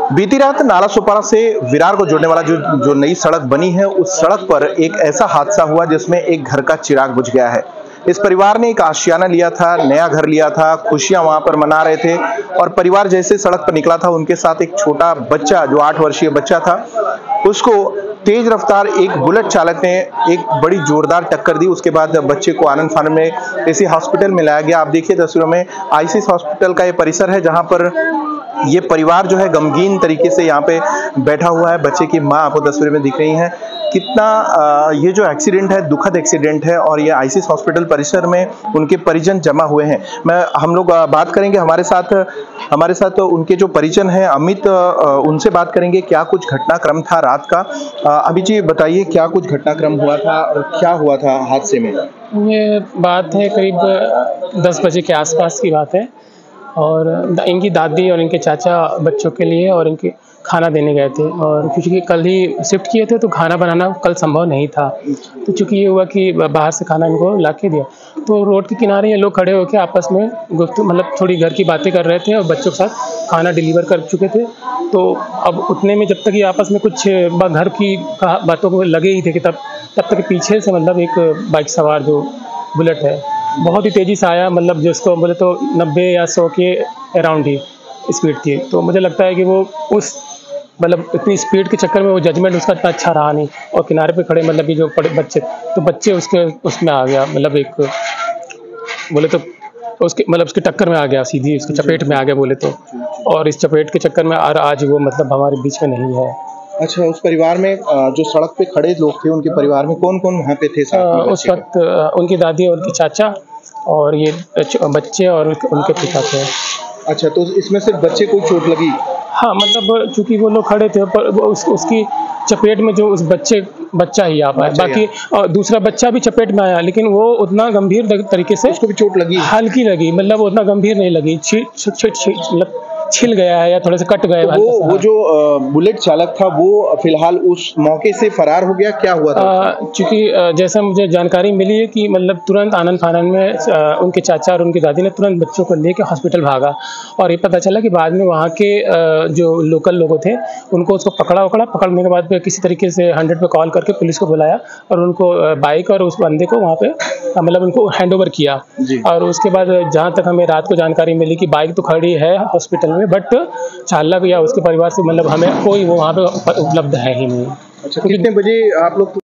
बीती रात नाला सोपारा से विरार को जोड़ने वाला जो नई सड़क बनी है, उस सड़क पर एक ऐसा हादसा हुआ जिसमें एक घर का चिराग बुझ गया है। इस परिवार ने एक आशियाना लिया था, नया घर लिया था, खुशियां वहां पर मना रहे थे और परिवार जैसे सड़क पर निकला था, उनके साथ एक छोटा बच्चा जो 8 वर्षीय बच्चा था, उसको तेज रफ्तार एक बुलेट चालक ने एक बड़ी जोरदार टक्कर दी। उसके बाद बच्चे को आनंद फानन में इसी हॉस्पिटल में लाया गया। आप देखिए तस्वीरों में आईसीस हॉस्पिटल का ये परिसर है, जहां पर ये परिवार जो है गमगीन तरीके से यहाँ पे बैठा हुआ है। बच्चे की माँ आपको तस्वीर में दिख रही है। कितना ये जो एक्सीडेंट है दुखद एक्सीडेंट है और ये आईसीस हॉस्पिटल परिसर में उनके परिजन जमा हुए हैं। हम लोग बात करेंगे, हमारे साथ उनके जो परिजन हैं अमित, उनसे बात करेंगे क्या कुछ घटनाक्रम था रात का। अभी जी बताइए क्या कुछ घटनाक्रम हुआ था और क्या हुआ था हादसे में। ये बात है करीब 10 बजे के आसपास की बात है और इनकी दादी और इनके चाचा बच्चों के लिए और इनके खाना देने गए थे और क्योंकि कल ही शिफ्ट किए थे तो खाना बनाना कल संभव नहीं था। तो चूँकि ये हुआ कि बाहर से खाना इनको ला के दिया, तो रोड के किनारे ये लोग खड़े होकर आपस में मतलब थोड़ी घर की बातें कर रहे थे और बच्चों के साथ खाना डिलीवर कर चुके थे। तो अब उतने में जब तक ये आपस में कुछ घर की बातों को लगे ही थे कि तब तक पीछे से मतलब एक बाइक सवार जो बुलेट है बहुत ही तेज़ी से आया, मतलब जिसको बोले तो 90 या 100 के अराउंड ही स्पीड थी। तो मुझे लगता है कि वो उस मतलब इतनी स्पीड के चक्कर में वो जजमेंट उसका इतना अच्छा रहा नहीं और किनारे पे खड़े मतलब ये जो बच्चे उसमें आ गया, मतलब एक बोले तो उसकी टक्कर में आ गया, सीधी उसकी चपेट में आ गया बोले तो। और इस चपेट के चक्कर में आज वो मतलब हमारे बीच में नहीं है। अच्छा, उस परिवार में जो सड़क पे खड़े लोग थे उनके परिवार में कौन कौन वहाँ पे थे साथ में? उस वक्त उनकी दादी और उनके चाचा और ये बच्चे और उनके पिता थे। अच्छा, तो इसमें सिर्फ बच्चे को चोट लगी? हाँ, मतलब चूंकि वो लोग खड़े थे पर उसकी चपेट में जो उस बच्चा ही आ पाया, बाकी दूसरा बच्चा भी चपेट में आया लेकिन वो उतना गंभीर तरीके से, उसको भी चोट लगी, हल्की लगी, मतलब उतना गंभीर नहीं लगी, मतलब छिल गया है या थोड़े से कट गए। तो वो जो बुलेट चालक था वो फिलहाल उस मौके से फरार हो गया, क्या हुआ था? चूंकि जैसा मुझे जानकारी मिली है कि मतलब तुरंत आनंद फानन में उनके चाचा और उनकी दादी ने तुरंत बच्चों को लेकर हॉस्पिटल भागा और ये पता चला कि बाद में वहाँ के जो लोकल लोग थे उनको उसको पकड़ने के बाद किसी तरीके से 100 पे कॉल करके पुलिस को बुलाया और उनको बाइक और उस बंदे को वहाँ पे मतलब उनको हैंडओवर किया। और उसके बाद जहाँ तक हमें रात को जानकारी मिली कि बाइक तो खड़ी है हॉस्पिटल में, बट चालक या उसके परिवार से मतलब हमें कोई वो वहाँ पे उपलब्ध है ही नहीं। अच्छा, कितने बजे आप लोग